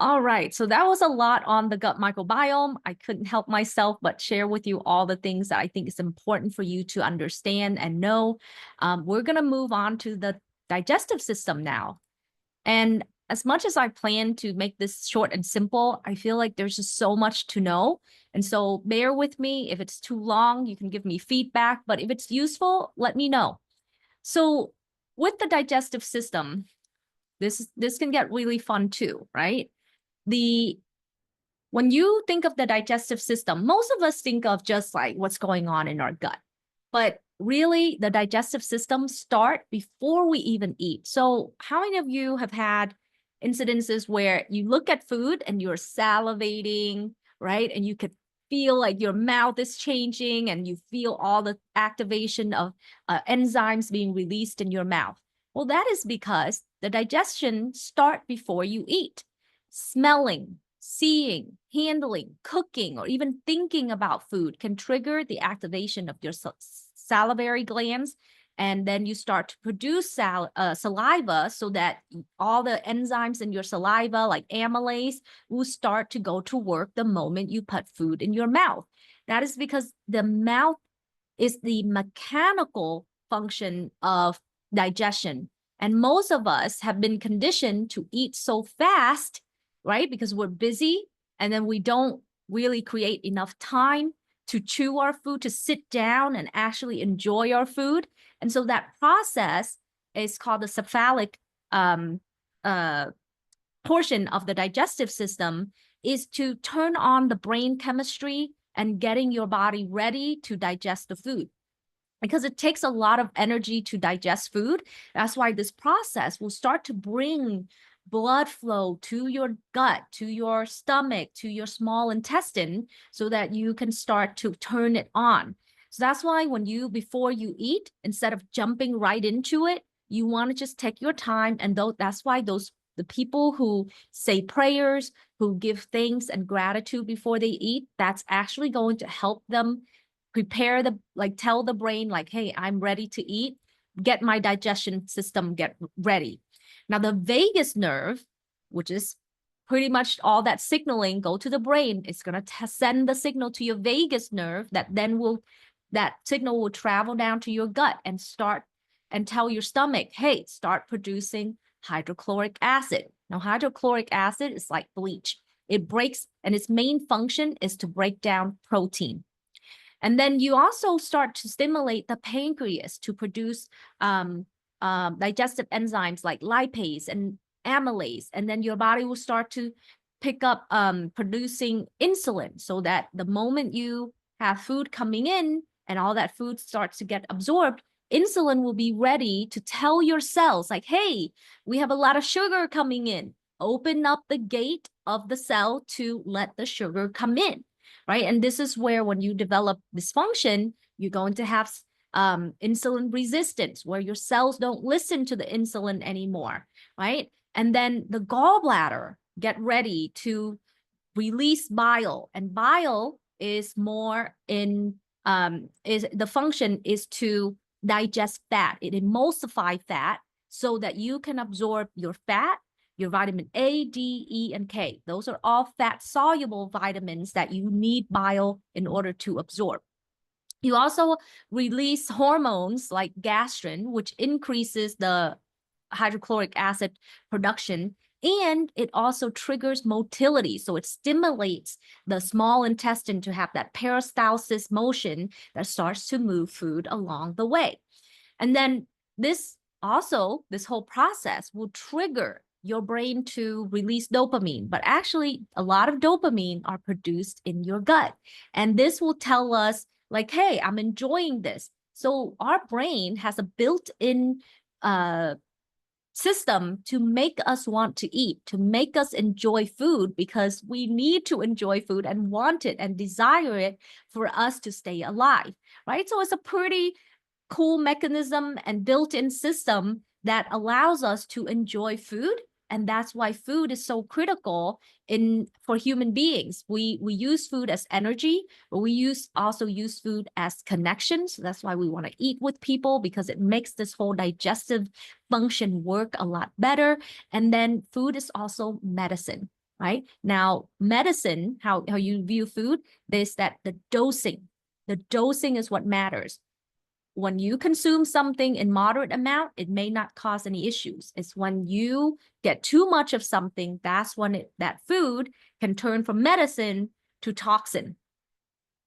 All right, so that was a lot on the gut microbiome. I couldn't help myself but share with you all the things that I think is important for you to understand and know. We're going to move on to the digestive system now. And as much as I plan to make this short and simple, I feel like there's just so much to know. And so bear with me. If it's too long, you can give me feedback. But if it's useful, let me know. So with the digestive system, this can get really fun too, right? The When you think of the digestive system, most of us think of just like what's going on in our gut. But really, the digestive system start before we even eat. So how many of you have had incidences where you look at food and you're salivating, right? And you could feel like your mouth is changing and you feel all the activation of enzymes being released in your mouth. Well, that is because the digestion start before you eat. Smelling, seeing, handling, cooking, or even thinking about food can trigger the activation of your salivary glands. And then you start to produce saliva so that all the enzymes in your saliva, like amylase, will start to go to work the moment you put food in your mouth. That is because the mouth is the mechanical function of digestion. And most of us have been conditioned to eat so fast, right? Because we're busy and then we don't really create enough time to chew our food, to sit down and actually enjoy our food. And so that process is called the cephalic portion of the digestive system, is to turn on the brain chemistry and getting your body ready to digest the food. Because it takes a lot of energy to digest food. That's why this process will start to bring blood flow to your gut, to your stomach, to your small intestine, so that you can start to turn it on. So that's why before you eat, instead of jumping right into it, you want to just take your time. And that's why the people who say prayers, who give thanks and gratitude before they eat, that's actually going to help them prepare tell the brain like, hey, I'm ready to eat, get my digestion system get ready. Now the vagus nerve, which is pretty much all that signaling go to the brain, it's going to send the signal to your vagus nerve that signal will travel down to your gut and tell your stomach, hey, start producing hydrochloric acid. Now hydrochloric acid is like bleach. It breaks, and its main function is to break down protein. And then you also start to stimulate the pancreas to produce digestive enzymes like lipase and amylase. And then your body will start to pick up producing insulin, so that the moment you have food coming in and all that food starts to get absorbed, insulin will be ready to tell your cells like, hey, we have a lot of sugar coming in. Open up the gate of the cell to let the sugar come in. Right. And this is where when you develop dysfunction, you're going to have insulin resistance, where your cells don't listen to the insulin anymore. Right. And then the gallbladder get ready to release bile, and bile is more in the function is to digest fat. It emulsify fat so that you can absorb your fat, your vitamin A, D, E, and K. Those are all fat-soluble vitamins that you need bile in order to absorb. You also release hormones like gastrin, which increases the hydrochloric acid production, and it also triggers motility. So it stimulates the small intestine to have that peristalsis motion that starts to move food along the way. And then this whole process will trigger your brain to release dopamine, but actually a lot of dopamine are produced in your gut. And this will tell us like, hey, I'm enjoying this. So our brain has a built-in system to make us want to eat, to make us enjoy food, because we need to enjoy food and want it and desire it for us to stay alive, right? So it's a pretty cool mechanism and built-in system that allows us to enjoy food. And that's why food is so critical for human beings. We use food as energy, but we also use food as connection. So that's why we want to eat with people, because it makes this whole digestive function work a lot better. And then food is also medicine, right? Now, medicine, how you view food, is that the dosing is what matters. When you consume something in moderate amount, it may not cause any issues. It's when you get too much of something, that's when that food can turn from medicine to toxin,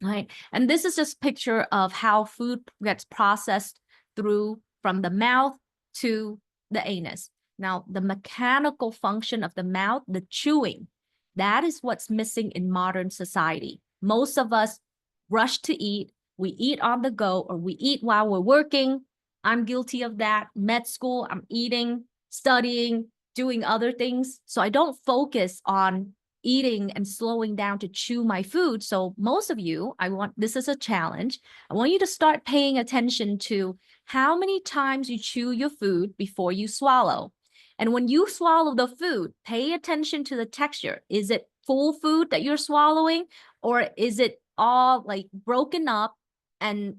right? And this is just a picture of how food gets processed through from the mouth to the anus. Now, the mechanical function of the mouth, the chewing, that is what's missing in modern society. Most of us rush to eat. We eat on the go, or we eat while we're working. I'm guilty of that. Med school, I'm eating, studying, doing other things. So I don't focus on eating and slowing down to chew my food. So most of you, this is a challenge. I want you to start paying attention to how many times you chew your food before you swallow. And when you swallow the food, pay attention to the texture. Is it full food that you're swallowing, or is it all like broken up and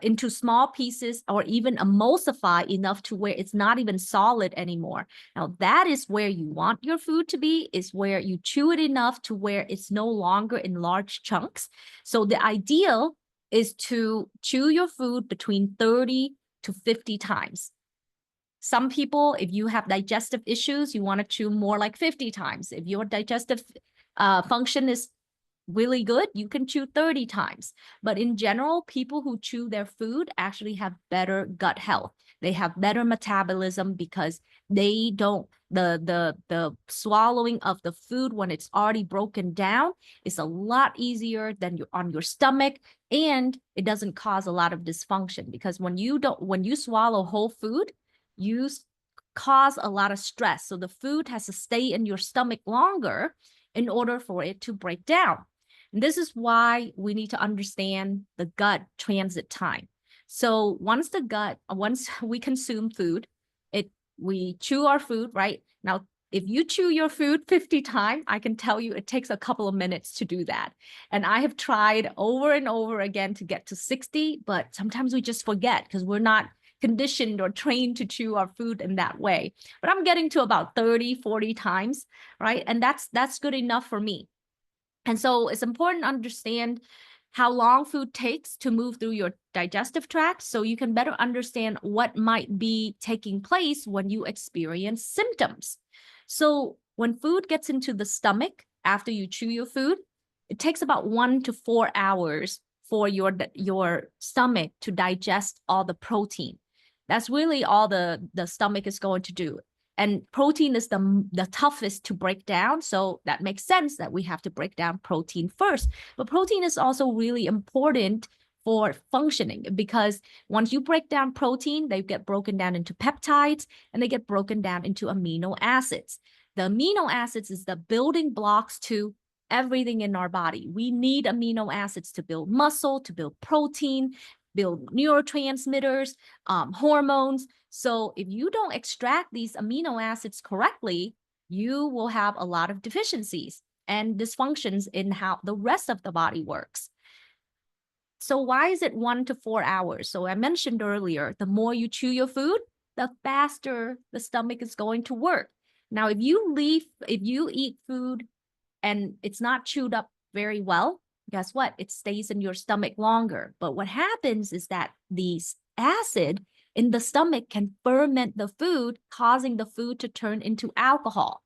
into small pieces, or even emulsify enough to where it's not even solid anymore? Now, that is where you want your food to be, is where you chew it enough to where it's no longer in large chunks. So the ideal is to chew your food between 30 to 50 times. Some people, if you have digestive issues, you want to chew more like 50 times. If your digestive function is really good, you can chew 30 times. But in general, people who chew their food actually have better gut health. They have better metabolism because they don't, the swallowing of the food when it's already broken down is a lot easier than on your stomach, and it doesn't cause a lot of dysfunction, because when you swallow whole food, you cause a lot of stress. So the food has to stay in your stomach longer in order for it to break down. And this is why we need to understand the gut transit time. So once we consume food, we chew our food, right? Now, if you chew your food 50 times, I can tell you it takes a couple of minutes to do that. And I have tried over and over again to get to 60, but sometimes we just forget because we're not conditioned or trained to chew our food in that way. But I'm getting to about 30, 40 times, right? And that's good enough for me. And so it's important to understand how long food takes to move through your digestive tract, so you can better understand what might be taking place when you experience symptoms. So when food gets into the stomach after you chew your food, it takes about 1 to 4 hours for your stomach to digest all the protein. That's really all the stomach is going to do. And protein is the toughest to break down. So that makes sense that we have to break down protein first. But protein is also really important for functioning, because once you break down protein, they get broken down into peptides, and they get broken down into amino acids. The amino acids is the building blocks to everything in our body. We need amino acids to build muscle, to build protein, build neurotransmitters, hormones. So if you don't extract these amino acids correctly, you will have a lot of deficiencies and dysfunctions in how the rest of the body works. So why is it 1 to 4 hours? So I mentioned earlier, the more you chew your food, the faster the stomach is going to work. Now, if you eat food and it's not chewed up very well, guess what? It stays in your stomach longer. But what happens is that the acid in the stomach can ferment the food, causing the food to turn into alcohol.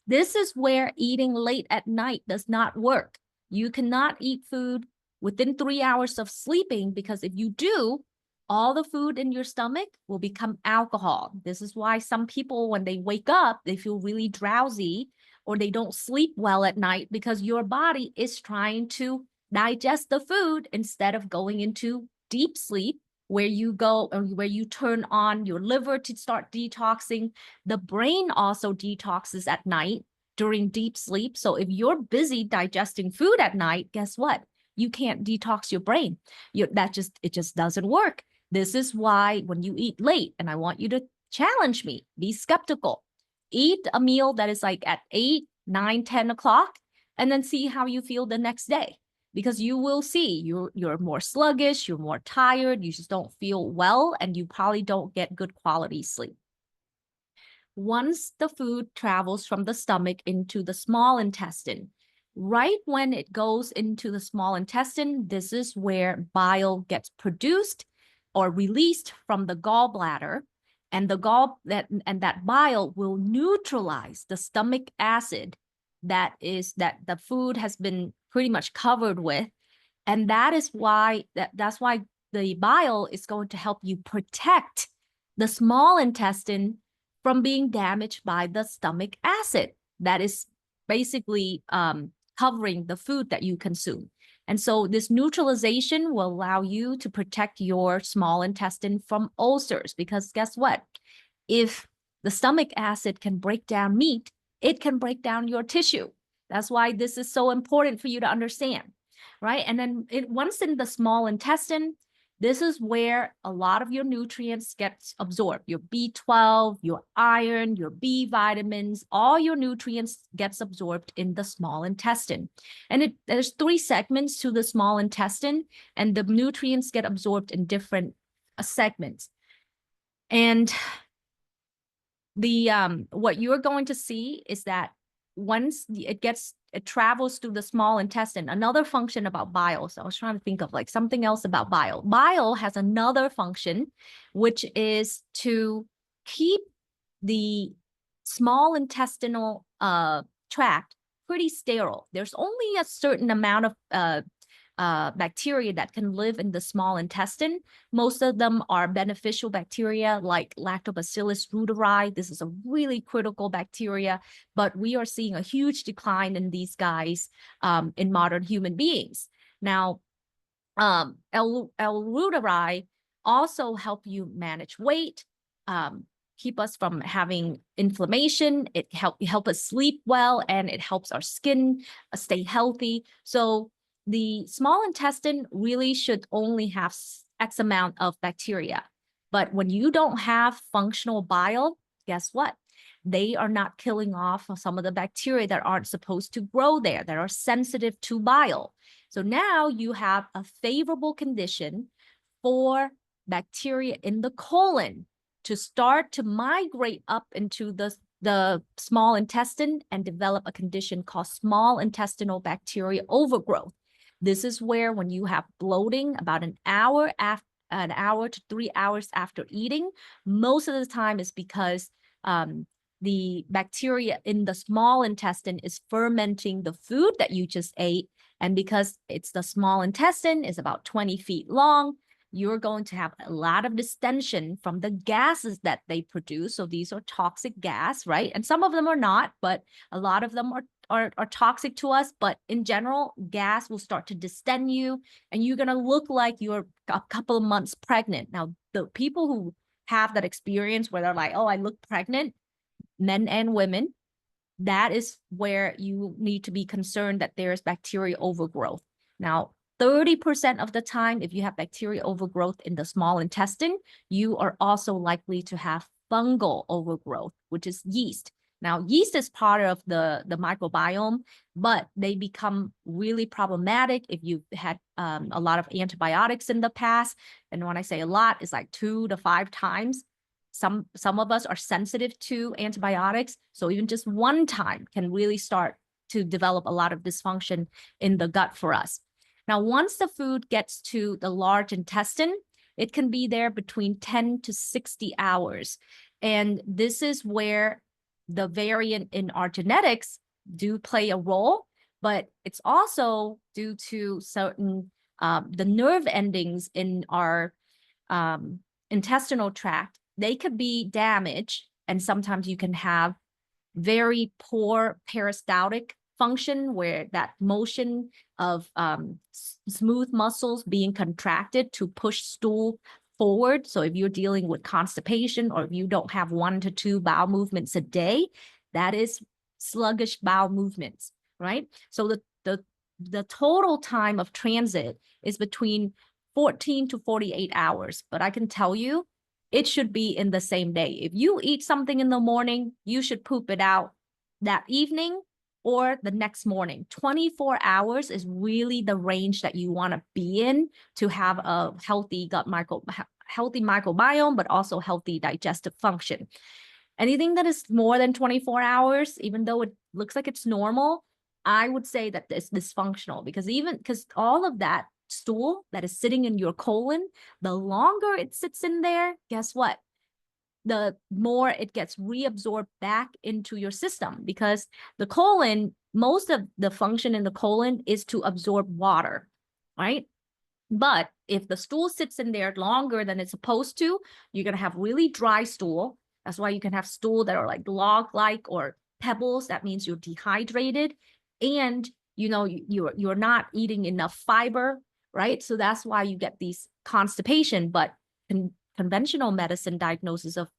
This is where eating late at night does not work. You cannot eat food within 3 hours of sleeping, because if you do, all the food in your stomach will become alcohol. This is why some people, when they wake up, they feel really drowsy, or they don't sleep well at night, because your body is trying to digest the food instead of going into deep sleep, where you go and where you turn on your liver to start detoxing. The brain also detoxes at night during deep sleep. So if you're busy digesting food at night, guess what? You can't detox your brain. It just doesn't work. This is why when you eat late, and I want you to challenge me, be skeptical. Eat a meal that is like at 8, 9, 10 o'clock, and then see how you feel the next day. Because you will see you're more sluggish, you're more tired, you just don't feel well, and you probably don't get good quality sleep. once the food travels from the stomach into the small intestine, right when it goes into the small intestine, this is where bile gets produced or released from the gallbladder. And that bile will neutralize the stomach acid that the food has been pretty much covered with. And that's why the bile is going to help you protect the small intestine from being damaged by the stomach acid that is basically covering the food that you consume. And so this neutralization will allow you to protect your small intestine from ulcers, because guess what? If the stomach acid can break down meat, it can break down your tissue. That's why this is so important for you to understand, right? And then once in the small intestine, this is where a lot of your nutrients get absorbed. Your B12, your iron, your B vitamins, all your nutrients gets absorbed in the small intestine. And there's 3 segments to the small intestine, and the nutrients get absorbed in different segments. And what you're going to see is that once it travels through the small intestine, another function about bile. So I was trying to think of like something else about bile. Bile has another function, which is to keep the small intestinal tract pretty sterile. There's only a certain amount of bacteria that can live in the small intestine. Most of them are beneficial bacteria like Lactobacillus reuteri. This is a really critical bacteria, but we are seeing a huge decline in these guys in modern human beings. Now, L. reuteri also help you manage weight, keep us from having inflammation. It help us sleep well, and it helps our skin stay healthy. So the small intestine really should only have X amount of bacteria. But when you don't have functional bile, guess what? They are not killing off some of the bacteria that aren't supposed to grow there, that are sensitive to bile. So now you have a favorable condition for bacteria in the colon to start to migrate up into the small intestine and develop a condition called small intestinal bacteria overgrowth. This is where when you have bloating about an hour to 3 hours after eating, most of the time is because the bacteria in the small intestine is fermenting the food that you just ate. And because it's the small intestine is about 20 feet long, you're going to have a lot of distension from the gases that they produce. So these are toxic gas, right? And some of them are not, but a lot of them are toxic to us. But in general, gas will start to distend you, and you're going to look like you're a couple of months pregnant. Now, the people who have that experience where they're like, oh, I look pregnant, men and women, that is where you need to be concerned that there's bacteria overgrowth. Now, 30% of the time, if you have bacteria overgrowth in the small intestine, you are also likely to have fungal overgrowth, which is yeast. Now, yeast is part of the microbiome, but they become really problematic if you've had a lot of antibiotics in the past. And when I say a lot, it's like 2 to 5 times. Some of us are sensitive to antibiotics. So even just one time can really start to develop a lot of dysfunction in the gut for us. Now, once the food gets to the large intestine, it can be there between 10 to 60 hours. And this is where the variant in our genetics do play a role, but it's also due to certain, the nerve endings in our intestinal tract. They could be damaged, and sometimes you can have very poor peristaltic function, where that motion of smooth muscles being contracted to push stool forward. So if you're dealing with constipation, or if you don't have 1 to 2 bowel movements a day, that is sluggish bowel movements, right? So the total time of transit is between 14 to 48 hours. But I can tell you, it should be in the same day. If you eat something in the morning, you should poop it out that evening or the next morning. 24 hours is really the range that you want to be in to have a healthy microbiome, but also healthy digestive function. Anything that is more than 24 hours, even though it looks like it's normal, I would say that it's dysfunctional, because all of that stool that is sitting in your colon, the longer it sits in there, guess what? The more it gets reabsorbed back into your system, because the colon, most of the function in the colon is to absorb water, right? But if the stool sits in there longer than it's supposed to, you're going to have really dry stool. That's why you can have stool that are like log-like or pebbles. That means you're dehydrated, and you're not eating enough fiber, right? So that's why you get these constipation. But conventional medicine diagnosis of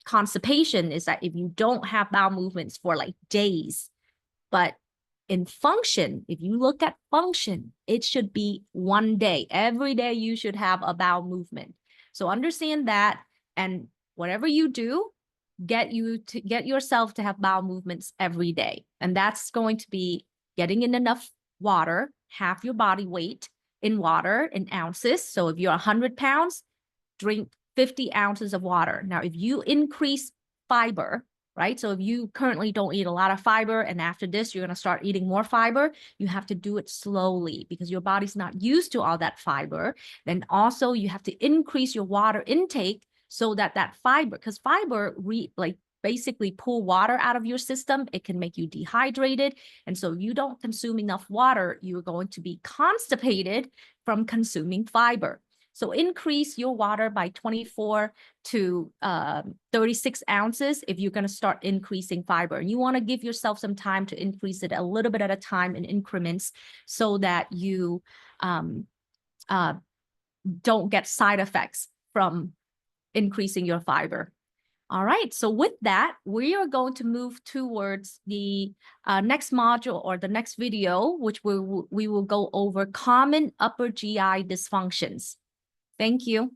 constipation is that if you don't have bowel movements for like days, but in function, if you look at function, it should be 1 day. Every day you should have a bowel movement. So understand that, and whatever you do, get yourself to have bowel movements every day. And that's going to be getting in enough water, half your body weight in water in ounces. So if you're 100 pounds, drink 50 ounces of water. Now, if you increase fiber, right? So if you currently don't eat a lot of fiber, and after this, you're going to start eating more fiber, you have to do it slowly because your body's not used to all that fiber. Then also you have to increase your water intake so that fiber, because fiber basically pull water out of your system. It can make you dehydrated. And so if you don't consume enough water, you're going to be constipated from consuming fiber. So increase your water by 24 to 36 ounces if you're going to start increasing fiber. And you want to give yourself some time to increase it a little bit at a time in increments so that you don't get side effects from increasing your fiber. All right, so with that, we are going to move towards the next module or the next video, which we will go over common upper GI dysfunctions. Thank you.